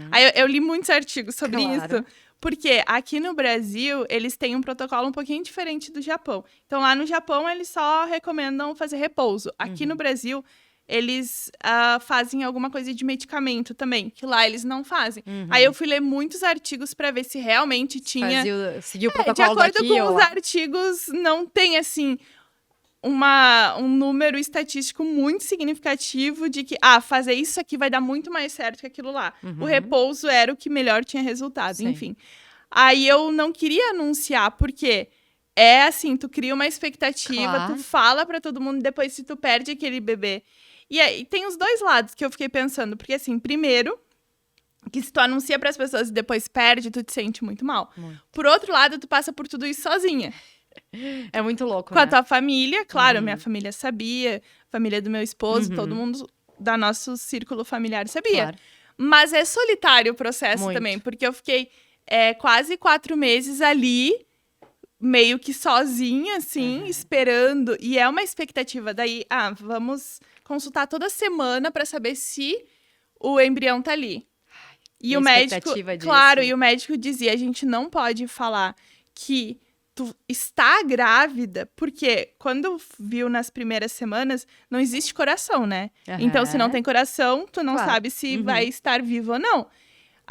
Aí eu li muitos artigos sobre isso. Porque aqui no Brasil, eles têm um protocolo um pouquinho diferente do Japão. Então, lá no Japão, eles só recomendam fazer repouso. Aqui no Brasil, eles fazem alguma coisa de medicamento também, que lá eles não fazem. Aí eu fui ler muitos artigos para ver se realmente tinha... Seguiu o protocolo de acordo daqui, com os artigos, não tem, assim... um número estatístico muito significativo de que, fazer isso aqui vai dar muito mais certo que aquilo lá. O repouso era o que melhor tinha resultado, enfim. Aí eu não queria anunciar, porque é assim, tu cria uma expectativa, tu fala pra todo mundo, depois se tu perde aquele bebê. E aí tem os dois lados que eu fiquei pensando, porque assim, primeiro, que se tu anuncia pras pessoas e depois perde, tu te sente muito mal. Por outro lado, tu passa por tudo isso sozinha. É muito louco, Com a tua família, claro, minha família sabia, família do meu esposo, todo mundo da nosso círculo familiar sabia. Mas é solitário o processo também, porque eu fiquei quase 4 meses ali, meio que sozinha, assim, esperando. E é uma expectativa. Daí, vamos consultar toda semana para saber se o embrião tá ali. E o médico, claro, e o médico dizia, a gente não pode falar que tu está grávida, porque quando viu nas primeiras semanas, não existe coração, né? Então, se não tem coração, tu não sabe se vai estar vivo ou não.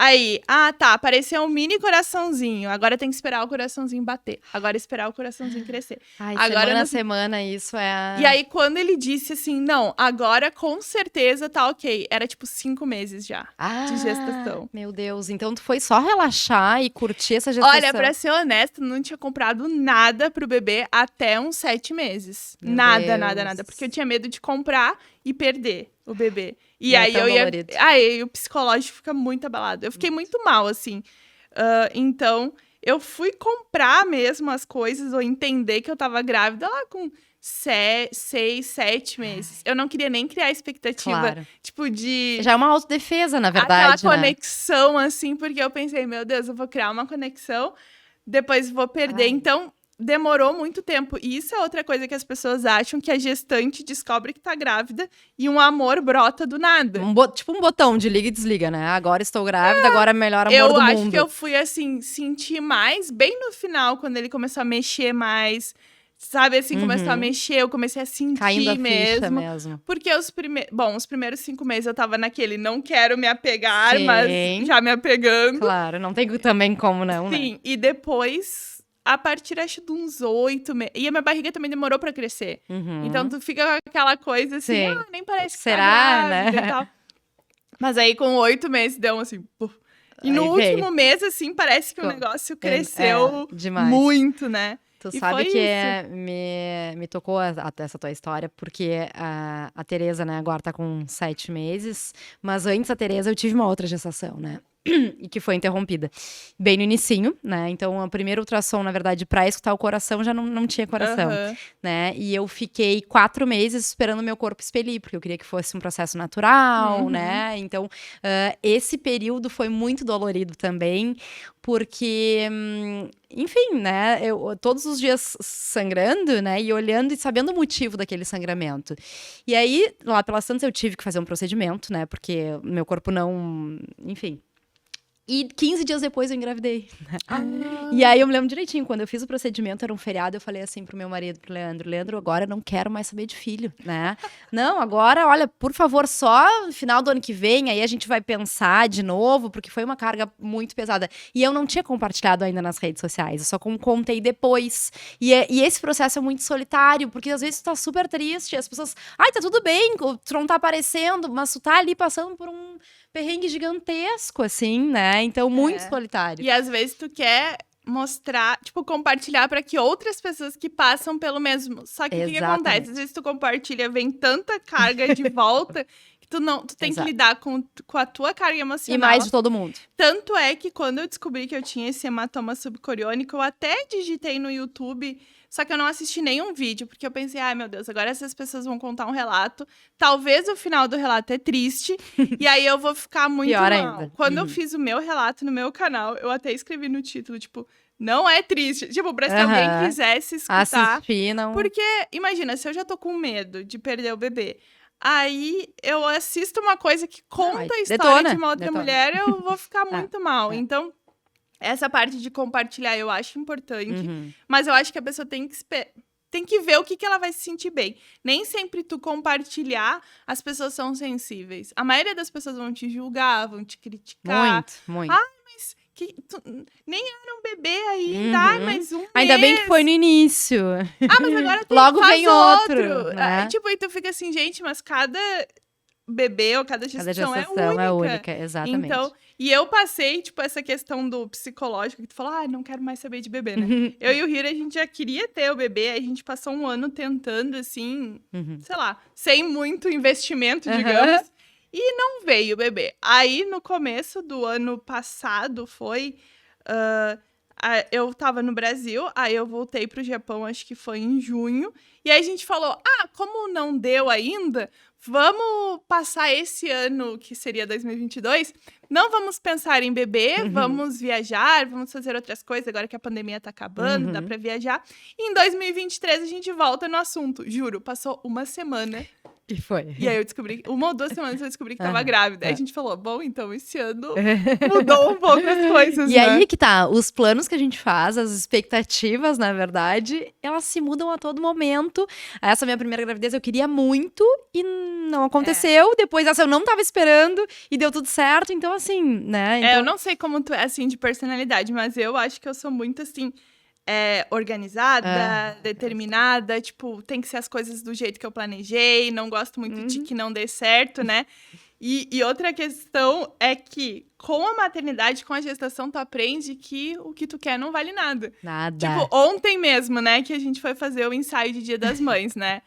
Aí, apareceu um mini coraçãozinho. Agora tem que esperar o coraçãozinho bater. Agora esperar o coraçãozinho crescer. Agora semana, isso é... E aí, quando ele disse assim, não, agora com certeza tá ok. Era tipo 5 meses já de gestação. Meu Deus, então tu foi só relaxar e curtir essa gestação? Olha, pra ser honesta, não tinha comprado nada pro bebê até uns 7 meses. Nada. Porque eu tinha medo de comprar e perder o bebê. E aí aí o psicológico fica muito abalado. Eu fiquei muito mal, assim. Então, eu fui comprar mesmo as coisas, ou entender que eu tava grávida lá com 6, 7 meses. Eu não queria nem criar expectativa, Claro. tipo, de Já é uma autodefesa, na verdade, aquela né? conexão, assim, porque eu pensei, meu Deus, eu vou criar uma conexão, depois vou perder. Ai. Então, demorou muito tempo. E isso é outra coisa que as pessoas acham, que a gestante descobre que tá grávida e um amor brota do nada. Tipo um botão de liga e desliga, né? Agora estou grávida, agora é o melhor amor Eu do acho mundo. que eu fui, assim, sentir mais bem no final, quando ele começou a mexer mais, sabe, assim, começou a mexer, eu comecei a sentir Caindo a ficha mesmo. mesmo. Porque os primeiros 5 meses eu tava naquele não quero me apegar, Sim. mas já me apegando. Claro, não tem também como não, né? Sim, e depois, a partir, acho, de uns 8 meses. E a minha barriga também demorou pra crescer. Uhum. Então, tu fica com aquela coisa assim, Sim. nem parece que Será, tá grávida né? e tal. Mas aí, com 8 meses, deu assim, puf. E no Aí veio. último mês, assim, parece que o negócio cresceu demais. muito, né? Tu E sabe foi que isso. me tocou até essa tua história, porque a Tereza, né, agora tá com 7 meses, mas antes da Tereza eu tive uma outra gestação, né? E que foi interrompida. Bem no inicinho, né? Então, a primeira ultrassom, na verdade, pra escutar o coração, já não tinha coração, Aham. né? E eu fiquei 4 meses esperando o meu corpo expelir, porque eu queria que fosse um processo natural, né? Então, esse período foi muito dolorido também, porque, enfim, né? Eu todos os dias sangrando, né? E olhando e sabendo o motivo daquele sangramento. E aí, lá pelas tantas, eu tive que fazer um procedimento, né? Porque meu corpo não. Enfim. E 15 dias depois eu engravidei. E aí eu me lembro direitinho, quando eu fiz o procedimento, era um feriado, eu falei assim pro meu marido, pro Leandro, agora eu não quero mais saber de filho, né? Não, agora, olha, por favor, só no final do ano que vem, aí a gente vai pensar de novo, porque foi uma carga muito pesada. E eu não tinha compartilhado ainda nas redes sociais, eu só contei depois. E esse processo é muito solitário, porque às vezes tu tá super triste, as pessoas, ai, tá tudo bem, tu não tá aparecendo, mas tu tá ali passando por um perrengue gigantesco, assim, né? Então, muito solitário. E às vezes tu quer mostrar, tipo, compartilhar pra que outras pessoas que passam pelo mesmo. Só que o que acontece? Exatamente. Às vezes tu compartilha, vem tanta carga de volta que tu tem que Exato. lidar com a tua carga emocional. E mais de todo mundo. Tanto é que quando eu descobri que eu tinha esse hematoma subcoriônico, eu até digitei no YouTube, só que eu não assisti nenhum vídeo, porque eu pensei, ai meu Deus, agora essas pessoas vão contar um relato, talvez o final do relato é triste, e aí eu vou ficar muito Pior mal. ainda. Quando eu fiz o meu relato no meu canal, eu até escrevi no título, tipo, não é triste. Tipo, pra se alguém quisesse escutar. Assistir, não. Porque, imagina, se eu já tô com medo de perder o bebê, aí eu assisto uma coisa que conta a história de uma outra mulher, eu vou ficar muito mal. Então, essa parte de compartilhar eu acho importante, mas eu acho que a pessoa tem que ver o que ela vai se sentir bem. Nem sempre tu compartilhar, as pessoas são sensíveis. A maioria das pessoas vão te julgar, vão te criticar. Muito. Mas tu nem era um bebê ainda, mas um Ainda mês. bem que foi no início. Mas agora Logo faz vem outro, né? Tipo, e tu fica assim, gente, mas cada bebê ou cada gestação é única, exatamente. Então, e eu passei, tipo, essa questão do psicológico, que tu falou, não quero mais saber de bebê, né? Eu e o Hiro, a gente já queria ter o bebê, aí a gente passou um ano tentando, assim, sei lá, sem muito investimento, digamos, e não veio o bebê. Aí, no começo do ano passado, eu tava no Brasil, aí eu voltei pro Japão, acho que foi em junho, e aí a gente falou, como não deu ainda, vamos passar esse ano, que seria 2022, não vamos pensar em bebê, vamos viajar, vamos fazer outras coisas, agora que a pandemia tá acabando, dá pra viajar. E em 2023 a gente volta no assunto, juro, passou uma semana. E foi. E aí eu descobri, 1 ou 2 semanas eu descobri que tava grávida. Aí a gente falou, bom, então esse ano mudou um pouco as coisas, E aí que tá, os planos que a gente faz, as expectativas, na verdade, elas se mudam a todo momento. Essa minha primeira gravidez eu queria muito e não aconteceu. Depois essa eu não tava esperando e deu tudo certo. Então, assim, né? Então... eu não sei como tu é, assim, de personalidade, mas eu acho que eu sou muito, assim... organizada, determinada, tipo, tem que ser as coisas do jeito que eu planejei, não gosto muito de que não dê certo, né? E outra questão é que com a maternidade, com a gestação, tu aprende que o que tu quer não vale nada. Nada. Tipo, ontem mesmo, né, que a gente foi fazer o ensaio de Dia das Mães, né?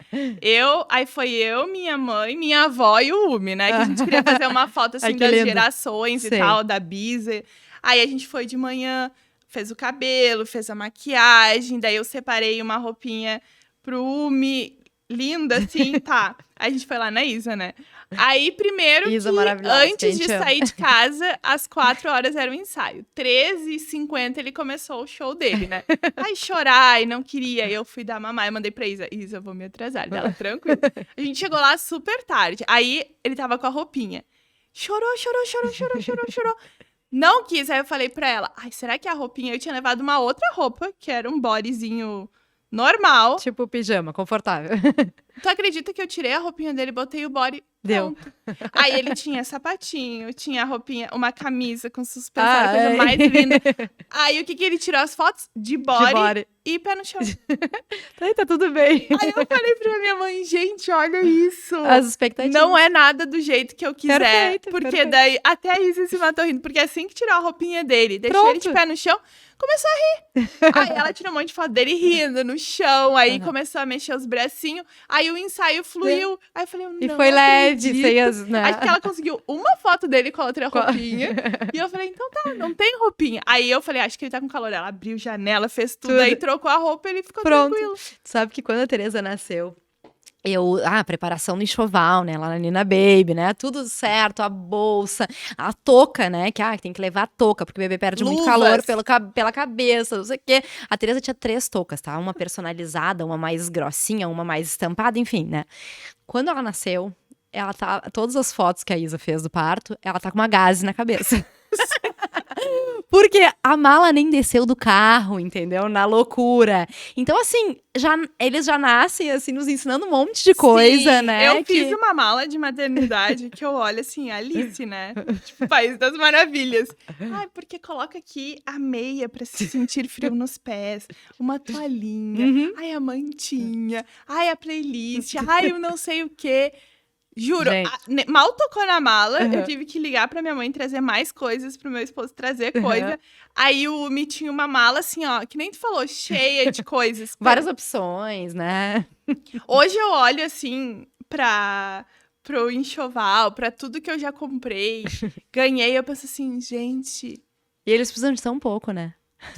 Aí foi eu, minha mãe, minha avó e o Umi, né? Que a gente queria fazer uma foto, assim, das gerações e tal, da Bisa. Aí a gente foi de manhã... fez o cabelo, fez a maquiagem, daí eu separei uma roupinha pro Umi, linda, assim, tá. A gente foi lá na Isa, né? Aí, primeiro Isa que maravilhosa, que a antes gente de ama. sair de casa, às 4 horas era o ensaio. 13h50 ele começou o show dele, né? Aí chorar e não queria. Eu fui dar mamar e mandei pra Isa. Isa, eu vou me atrasar. Dela, tranquilo. A gente chegou lá super tarde. Aí ele tava com a roupinha. Chorou. Não quis. Aí eu falei pra ela, ai, será que a roupinha... Eu tinha levado uma outra roupa, que era um bodyzinho normal. Tipo pijama, confortável. Tu acredita que eu tirei a roupinha dele, botei o body, Deu. pronto. Aí ele tinha sapatinho, tinha a roupinha, uma camisa com suspensão, a coisa Ai. mais linda. Aí o que ele tirou as fotos? De body, De body. e pé no chão. Aí tá tudo bem. Aí eu falei pra minha mãe, gente, olha isso. As expectativas. Não é nada do jeito que eu quiser. Perfeito, porque perfeito. daí até a Isa se matou rindo. Porque assim que tirou a roupinha dele, deixou ele de Pronto. pé no chão, começou a rir. Aí ela tirou um monte de foto dele rindo no chão. Aí começou a mexer os bracinhos. Aí o ensaio fluiu. Aí eu falei, E não foi leve, acredito. sem as... Né? Acho que ela conseguiu uma foto dele com a outra roupinha. E eu falei, então tá, não tem roupinha. Aí eu falei, acho que ele tá com calor. Ela abriu janela, fez tudo. Tudo. Aí trocou a roupa e ele ficou Pronto. tranquilo. Sabe que quando a Tereza nasceu, preparação do enxoval, né, lá na Nina Baby, né, tudo certo, a bolsa, a touca, né, que tem que levar a touca, porque o bebê perde muito Luvas. calor pela cabeça, não sei o quê. A Tereza tinha 3 toucas, tá, uma personalizada, uma mais grossinha, uma mais estampada, enfim, né. Quando ela nasceu, todas as fotos que a Isa fez do parto, ela tá com uma gaze na cabeça. Porque a mala nem desceu do carro, entendeu? Na loucura. Então, assim, eles já nascem, assim, nos ensinando um monte de coisa, Sim, né? Eu fiz uma mala de maternidade que eu olho assim, Alice, né? Tipo, País das Maravilhas. Ai, porque coloca aqui a meia pra se sentir frio nos pés, uma toalhinha, Uhum. ai, a mantinha, ai, a playlist, ai, eu não sei o quê. Juro, Gente. mal tocou na mala, eu Uhum. tive que ligar pra minha mãe trazer mais coisas, pro meu esposo trazer coisa. Aí o Umi tinha uma mala assim, ó, que nem tu falou, cheia de coisas. Várias opções, né? Hoje eu olho assim pro enxoval, pra tudo que eu já comprei, ganhei, eu penso assim, gente, E eles precisam de tão pouco, né?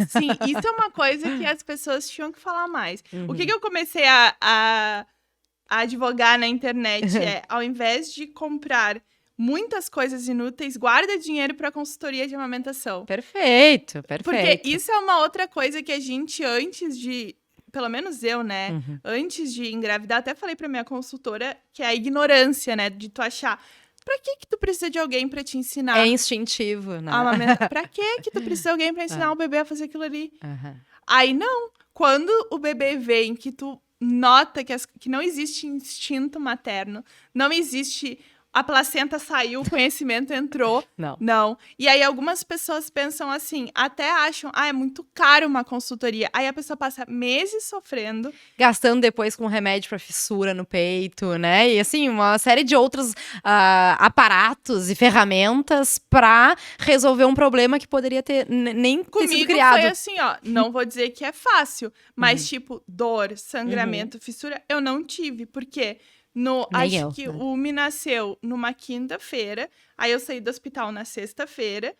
sim, isso é uma coisa que as pessoas tinham que falar mais. Uhum. O que eu comecei a advogar na internet é, ao invés de comprar muitas coisas inúteis, guarda dinheiro pra consultoria de amamentação. Perfeito. Porque isso é uma outra coisa que a gente, antes de... Pelo menos eu, né? Uhum. Antes de engravidar, até falei pra minha consultora que é a ignorância, né? De tu achar, pra que tu precisa de alguém pra te ensinar É instintivo, né? a amamentar? Pra que tu precisa de alguém pra ensinar o bebê a fazer aquilo ali? Uhum. Aí, não. Quando o bebê vem, que tu nota que não existe instinto materno, não existe... A placenta saiu, o conhecimento entrou. Não. Não. E aí, algumas pessoas pensam assim, até acham, é muito caro uma consultoria. Aí a pessoa passa meses sofrendo. Gastando depois com remédio pra fissura no peito, né? E assim, uma série de outros aparatos e ferramentas pra resolver um problema que poderia ter nem ter sido Comigo criado. foi assim, ó, não vou dizer que é fácil, mas tipo, dor, sangramento, fissura, eu não tive. Por quê? Acho eu, que né? o Umi nasceu numa quinta-feira, aí eu saí do hospital na sexta-feira,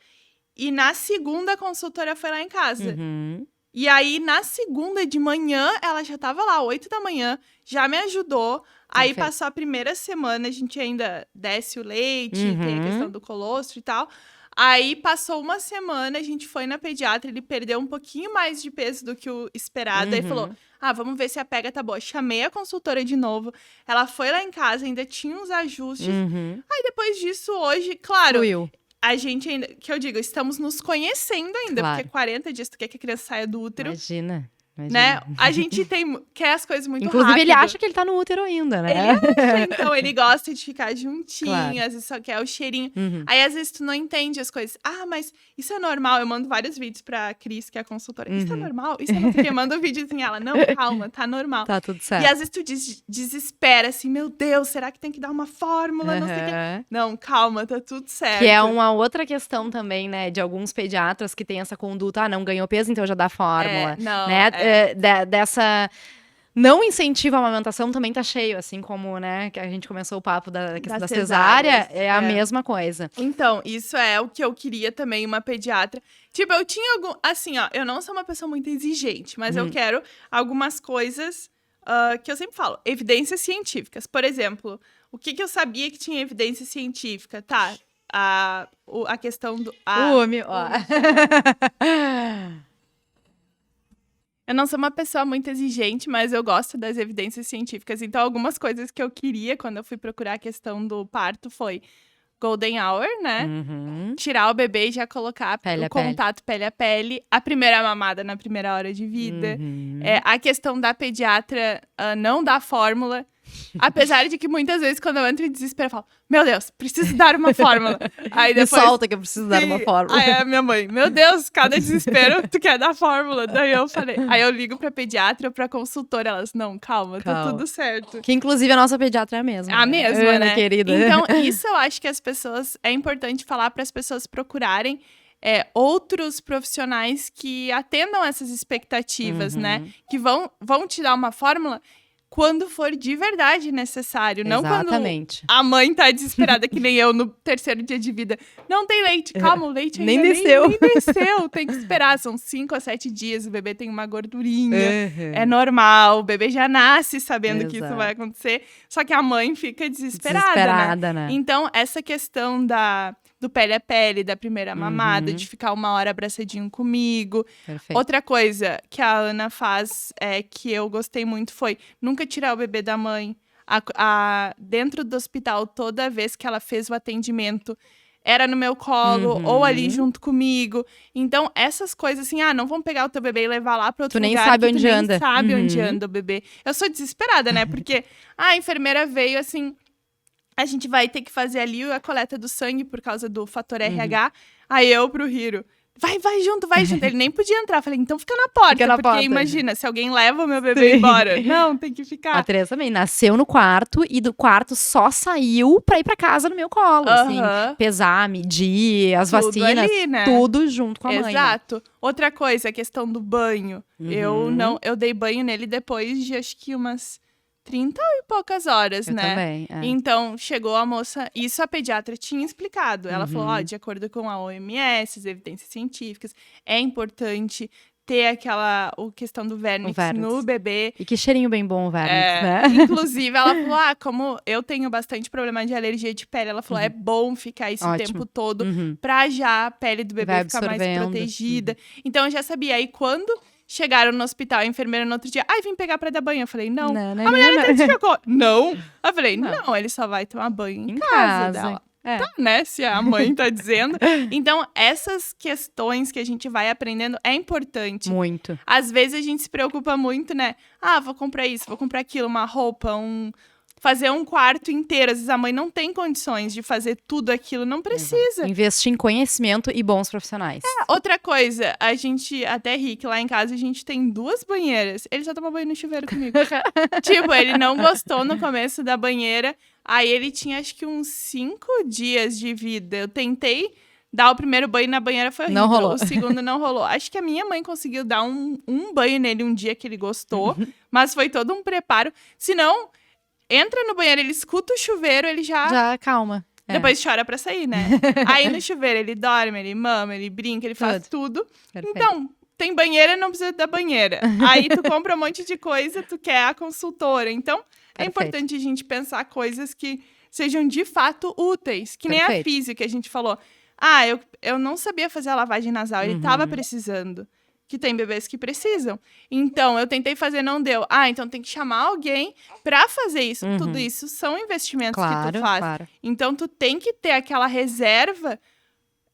e na segunda a consultora foi lá em casa. Uhum. E aí, na segunda de manhã, ela já tava lá, 8 da manhã, já me ajudou. Aí Perfeito. passou a primeira semana, a gente ainda desce o leite, tem a Uhum. questão do colostro e tal. Aí passou uma semana, a gente foi na pediatra, ele perdeu um pouquinho mais de peso do que o esperado. Aí Uhum. falou: vamos ver se a pega tá boa. Chamei a consultora de novo. Ela foi lá em casa, ainda tinha uns ajustes. Uhum. Aí depois disso, hoje, claro, Fluiu. a gente ainda, que eu digo, estamos nos conhecendo ainda, Claro. porque 40 dias tu quer que a criança saia do útero, Imagina. né? A gente quer as coisas muito Inclusive, rápido. ele acha que ele tá no útero ainda, né? Ele acha, então, ele gosta de ficar juntinho, Claro. às vezes só quer o cheirinho. Uhum. Aí, às vezes, tu não entende as coisas. Mas isso é normal. Eu mando vários vídeos pra Cris, que é a consultora. Isso é normal? Isso é não sei o quê. Manda um vídeo assim, ela, não, calma, tá normal. Tá tudo E certo. às vezes tu desespera, assim, meu Deus, será que tem que dar uma fórmula? Não sei o quê. Uhum. Não, calma, tá tudo certo. Que é uma outra questão também, né? De alguns pediatras que têm essa conduta, não ganhou peso, então já dá fórmula. Não, Né? Dessa não incentivo à amamentação também tá cheio, assim como, né, que a gente começou o papo da questão da cesárea, cesáreas, é a mesma coisa. Então, isso é o que eu queria também, uma pediatra. Tipo, eu tinha algum... Assim, ó, eu não sou uma pessoa muito exigente, mas eu quero algumas coisas que eu sempre falo, evidências científicas. Por exemplo, o que eu sabia que tinha evidência científica? Tá, a questão do... Eu não sou uma pessoa muito exigente, mas eu gosto das evidências científicas. Então, algumas coisas que eu queria quando eu fui procurar a questão do parto foi Golden Hour, né? Tirar o bebê e já colocar o contato pele a pele. A primeira mamada na primeira hora de vida. A questão da pediatra não dar fórmula. Apesar de que muitas vezes, quando eu entro em desespero, eu falo, meu Deus, preciso dar uma fórmula. Aí depois, me solta que eu preciso dar uma fórmula. Aí a minha mãe, meu Deus, cada desespero tu quer dar fórmula. Daí eu falei, aí eu ligo pra pediatra ou pra consultora, elas, não, calma, tá tudo certo. Que inclusive a nossa pediatra é a mesma. A mesma, né? Querida. Então, isso eu acho que é importante falar para as pessoas procurarem outros profissionais que atendam essas expectativas, né? Que vão te dar uma fórmula quando for de verdade necessário. Não quando a mãe tá desesperada, que nem eu no 3º dia de vida. Não tem leite. Calma, o leite ainda nem desceu. Tem que esperar. São 5 a 7 dias. O bebê tem uma gordurinha. É normal. O bebê já nasce sabendo que isso vai acontecer. Só que a mãe fica desesperada, né? Então, essa questão do pele a pele, da primeira mamada, de ficar 1 hora abraçadinho comigo. Perfeito. Outra coisa que a Ana faz, que eu gostei muito, foi nunca tirar o bebê da mãe. Dentro do hospital, toda vez que ela fez o atendimento, era no meu colo, ou ali junto comigo. Então, essas coisas assim, não vamos pegar o teu bebê e levar lá para outro lugar. Tu nem sabe onde anda. Nem sabe onde anda o bebê. Eu sou desesperada, né? Porque a enfermeira veio assim... A gente vai ter que fazer ali a coleta do sangue por causa do fator RH. Aí eu pro Hiro, vai junto. Ele nem podia entrar. Falei, então fica na porta. Porque imagina, se alguém leva o meu bebê embora. Não, tem que ficar. A Teresa também nasceu no quarto e do quarto só saiu pra ir pra casa no meu colo. Assim, pesar, medir, as tudo vacinas, ali, né? Tudo junto com a mãe. Exato. Né? Outra coisa, a questão do banho. Eu dei banho nele depois de acho que umas 30 e poucas horas, eu né? Também, Então, chegou a moça... Isso a pediatra tinha explicado. Ela falou, de acordo com a OMS, as evidências científicas, é importante ter a questão do vernix no bebê. E que cheirinho bem bom o vernix, né? Inclusive, ela falou, como eu tenho bastante problema de alergia de pele, ela falou, é bom ficar esse tempo todo pra já a pele do bebê ficar mais protegida. Então, eu já sabia. Aí, quando... chegaram no hospital, a enfermeira no outro dia, vim pegar pra dar banho. Eu falei, não. A mulher até desficou. Não. Eu falei, não, ele só vai tomar banho em casa dela. Tá, né? Se a mãe tá dizendo. Então, essas questões que a gente vai aprendendo é importante. Muito. Às vezes a gente se preocupa muito, né? Vou comprar isso, vou comprar aquilo, uma roupa, fazer um quarto inteiro. Às vezes a mãe não tem condições de fazer tudo aquilo, não precisa. Investir em conhecimento e bons profissionais. Outra coisa, a gente até ri que lá em casa a gente tem 2 banheiras. Ele só toma banho no chuveiro comigo. Tipo, ele não gostou no começo da banheira. Aí ele tinha acho que uns 5 dias de vida. Eu tentei dar o primeiro banho na banheira, foi horrível. Não rolou. O segundo não rolou. Acho que a minha mãe conseguiu dar um banho nele um dia que ele gostou. Mas foi todo um preparo. Se não... entra no banheiro, ele escuta o chuveiro, ele já calma. Depois chora pra sair, né? Aí no chuveiro ele dorme, ele mama, ele brinca, ele faz tudo. Perfeito. Então, tem banheira, não precisa da banheira. Aí tu compra um monte de coisa, tu quer a consultora. Então, é importante a gente pensar coisas que sejam de fato úteis. Que nem a física que a gente falou. Eu não sabia fazer a lavagem nasal, ele tava precisando. Que tem bebês que precisam. Então, eu tentei fazer, não deu. Então tem que chamar alguém pra fazer isso. Tudo isso são investimentos que tu faz. Claro. Então, tu tem que ter aquela reserva.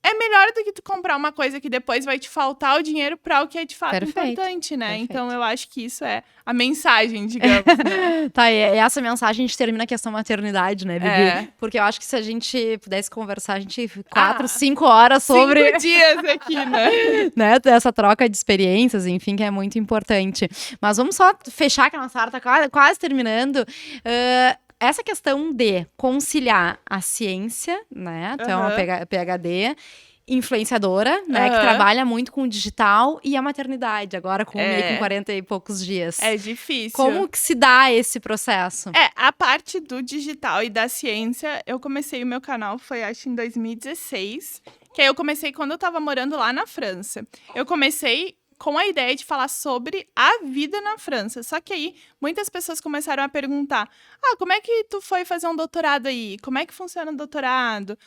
É melhor do que tu comprar uma coisa que depois vai te faltar o dinheiro pra o que é de fato importante, né? Então, eu acho que isso é a mensagem, digamos, né? Tá, e essa mensagem a gente termina a questão maternidade, né, Bibi? Porque eu acho que se a gente pudesse conversar, a gente 4, 5 horas sobre... 5 dias aqui, né? Essa troca de experiências, enfim, que é muito importante. Mas vamos só fechar, que a nossa hora tá quase terminando. Essa questão de conciliar a ciência, né? Então, a PhD, influenciadora, né? Que trabalha muito com o digital e a maternidade, agora com 40 e poucos dias. É difícil. Como que se dá esse processo? A parte do digital e da ciência, eu comecei o meu canal, foi acho em 2016. Que aí eu comecei quando eu tava morando lá na França. Eu comecei com a ideia de falar sobre a vida na França. Só que aí, muitas pessoas começaram a perguntar, como é que tu foi fazer um doutorado aí? Como é que funciona o doutorado?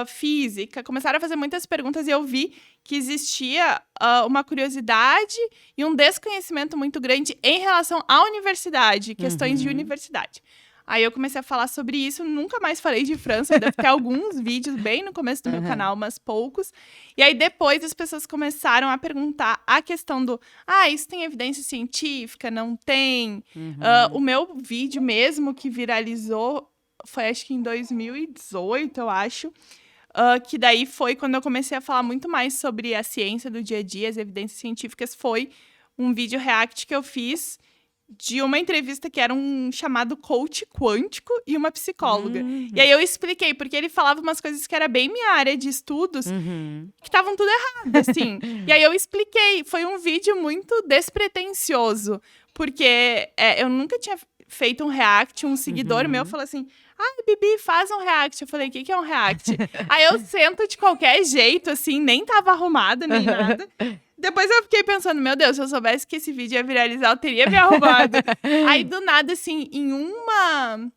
Física. Começaram a fazer muitas perguntas e eu vi que existia uma curiosidade e um desconhecimento muito grande em relação à universidade, questões de universidade. Aí eu comecei a falar sobre isso, nunca mais falei de França, deve ter alguns vídeos bem no começo do meu canal, mas poucos. E aí depois as pessoas começaram a perguntar a questão do, isso tem evidência científica? Não tem? O meu vídeo mesmo que viralizou foi acho que em 2018, eu acho. Que daí foi quando eu comecei a falar muito mais sobre a ciência do dia a dia, as evidências científicas, foi um vídeo react que eu fiz de uma entrevista que era um chamado coach quântico e uma psicóloga. E aí eu expliquei, porque ele falava umas coisas que era bem minha área de estudos, que estavam tudo errado, assim. E aí eu expliquei, foi um vídeo muito despretensioso, porque eu nunca tinha feito um react, um seguidor meu falou assim, Bibi, faz um react. Eu falei, o que é um react? Aí eu sento de qualquer jeito, assim, nem tava arrumada, nem nada. Depois eu fiquei pensando, meu Deus, se eu soubesse que esse vídeo ia viralizar, eu teria me arrumado. Aí, do nada, assim, em uma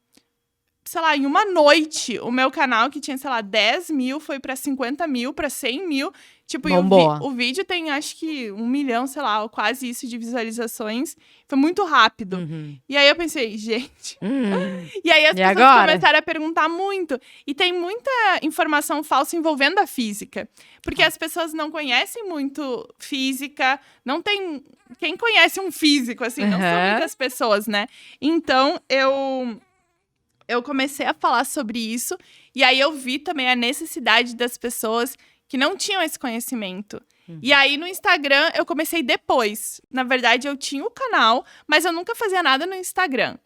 noite, o meu canal, que tinha, 10 mil, foi pra 50 mil, pra 100 mil. Tipo, o vídeo tem, acho que 1 milhão, ou quase isso de visualizações. Foi muito rápido. E aí eu pensei, gente... E aí as pessoas começaram a perguntar muito. E tem muita informação falsa envolvendo a física. Porque as pessoas não conhecem muito física. Não tem... Quem conhece um físico, assim? Não são muitas pessoas, né? Então, eu comecei a falar sobre isso. E aí eu vi também a necessidade das pessoas que não tinham esse conhecimento. E aí, no Instagram, eu comecei depois. Na verdade, eu tinha o canal, mas eu nunca fazia nada no Instagram.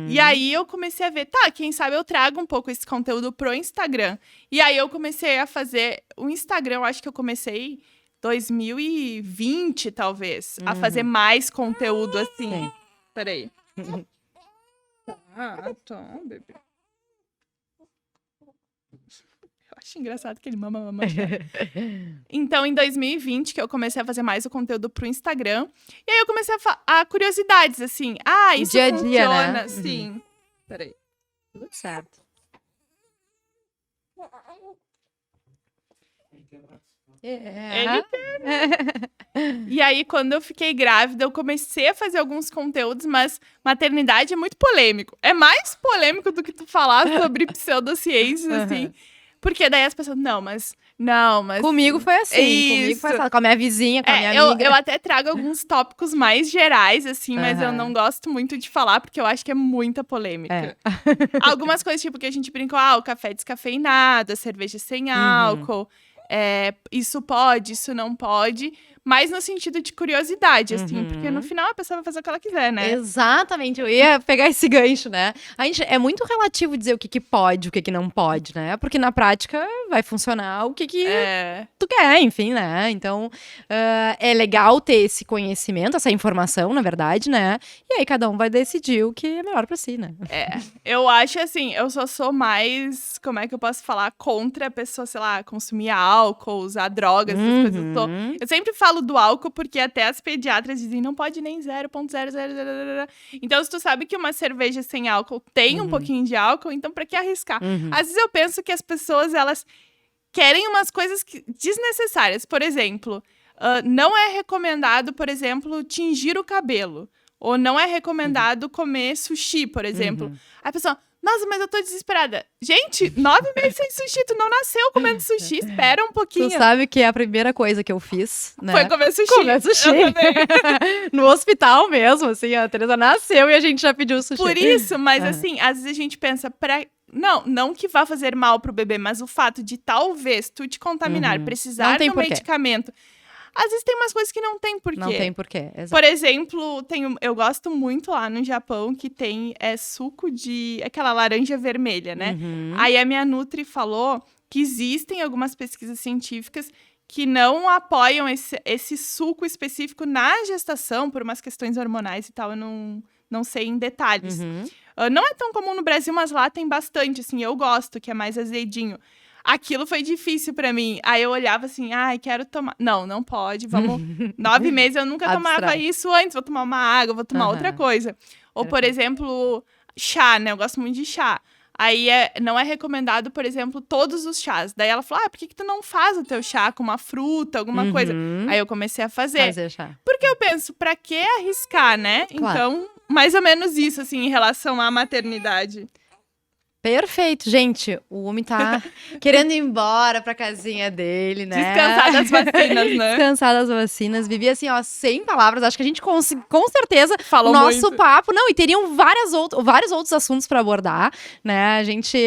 E aí, eu comecei a ver, quem sabe eu trago um pouco esse conteúdo pro Instagram. E aí, eu comecei a fazer o Instagram, eu acho que eu comecei 2020, talvez, a fazer mais conteúdo, assim. Sim. Peraí. Bebê. Eu acho engraçado que ele mama. Então, em 2020, que eu comecei a fazer mais o conteúdo pro Instagram. E aí, eu comecei a curiosidades, assim. Isso dia a funciona. dia, né? Sim. Peraí. Tudo certo. E aí, quando eu fiquei grávida, eu comecei a fazer alguns conteúdos, mas maternidade é muito polêmico. É mais polêmico do que tu falar sobre pseudociências, assim. Porque daí as pessoas, não, mas... Comigo foi assim, comigo foi assim, com a minha vizinha, com a minha amiga. Eu até trago alguns tópicos mais gerais, assim, mas eu não gosto muito de falar, porque eu acho que é muita polêmica. Algumas coisas, tipo, que a gente brincou, o café descafeinado, a cerveja sem álcool, isso pode, isso não pode... Mas no sentido de curiosidade, assim. Porque no final a pessoa vai fazer o que ela quiser, né? Exatamente. Eu ia pegar esse gancho, né? É muito relativo dizer o que pode, o que não pode, né? Porque na prática vai funcionar o que tu quer, enfim, né? Então, é legal ter esse conhecimento, essa informação, na verdade, né? E aí cada um vai decidir o que é melhor pra si, né? Eu acho, assim, eu só sou mais, como é que eu posso falar? Contra a pessoa, consumir álcool, usar drogas, essas coisas. Eu sempre falo do álcool, porque até as pediatras dizem, não pode nem 0,00. Então, se tu sabe que uma cerveja sem álcool tem um pouquinho de álcool, então pra que arriscar? Às vezes eu penso que as pessoas, elas querem umas coisas desnecessárias. Por exemplo, não é recomendado, por exemplo, tingir o cabelo. Ou não é recomendado comer sushi, por exemplo. Aí a pessoa... Nossa, mas eu tô desesperada. Gente, 9 meses sem sushi, tu não nasceu comendo sushi, espera um pouquinho. Tu sabe que a primeira coisa que eu fiz, né? Foi comer sushi. Comer sushi. Eu também. No hospital mesmo, assim, a Teresa nasceu e a gente já pediu sushi. Por isso, mas assim, às vezes a gente pensa, não que vá fazer mal pro bebê, mas o fato de talvez tu te contaminar, precisar do medicamento... Às vezes tem umas coisas que não tem porquê. Não tem porquê, exato. Por exemplo, eu gosto muito lá no Japão que tem suco de aquela laranja vermelha, né? Aí a minha Nutri falou que existem algumas pesquisas científicas que não apoiam esse suco específico na gestação, por umas questões hormonais e tal, eu não sei em detalhes. Não é tão comum no Brasil, mas lá tem bastante, assim, eu gosto, que é mais azedinho. aquilo foi difícil pra mim. Aí eu olhava assim, ai, quero tomar. Não pode, vamos. 9 meses eu nunca tomava Abstrai. isso antes, vou tomar uma água, vou tomar outra coisa. Ou, por exemplo, chá, né? Eu gosto muito de chá. Aí não é recomendado, por exemplo, todos os chás. Daí ela falou, por que tu não faz o teu chá com uma fruta, alguma coisa? Aí eu comecei a fazer. Fazer chá. Porque eu penso, pra que arriscar, né? Claro. Então, mais ou menos isso, assim, em relação à maternidade. Perfeito, gente. O homem tá querendo ir embora pra casinha dele, né? Descansar das vacinas, né? Descansar das vacinas. Vivi assim, ó, sem palavras. Acho que a gente com certeza Falou o nosso muito. papo. Não, e teriam vários outros assuntos pra abordar, né? A gente,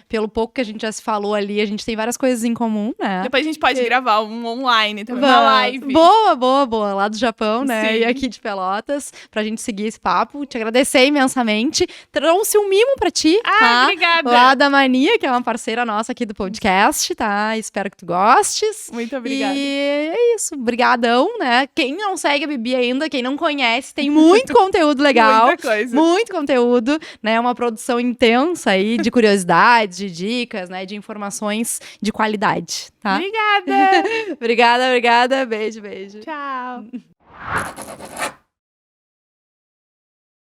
pelo pouco que a gente já se falou ali, a gente tem várias coisas em comum, né? Depois a gente pode gravar um online também, uma live. Boa. Lá do Japão, né? Sim. E aqui de Pelotas, pra gente seguir esse papo. Te agradecer imensamente. Trouxe um mimo pra ti, tá? Obrigada. Lá da Mania, que é uma parceira nossa aqui do podcast, tá? Espero que tu gostes. Muito obrigada. E é isso, brigadão, né? Quem não segue a Bibi ainda, quem não conhece, tem muito conteúdo legal. Muita coisa. Muito conteúdo, né? Uma produção intensa aí de curiosidades, de dicas, né? De informações de qualidade, tá? Obrigada. Obrigada. Beijo. Tchau.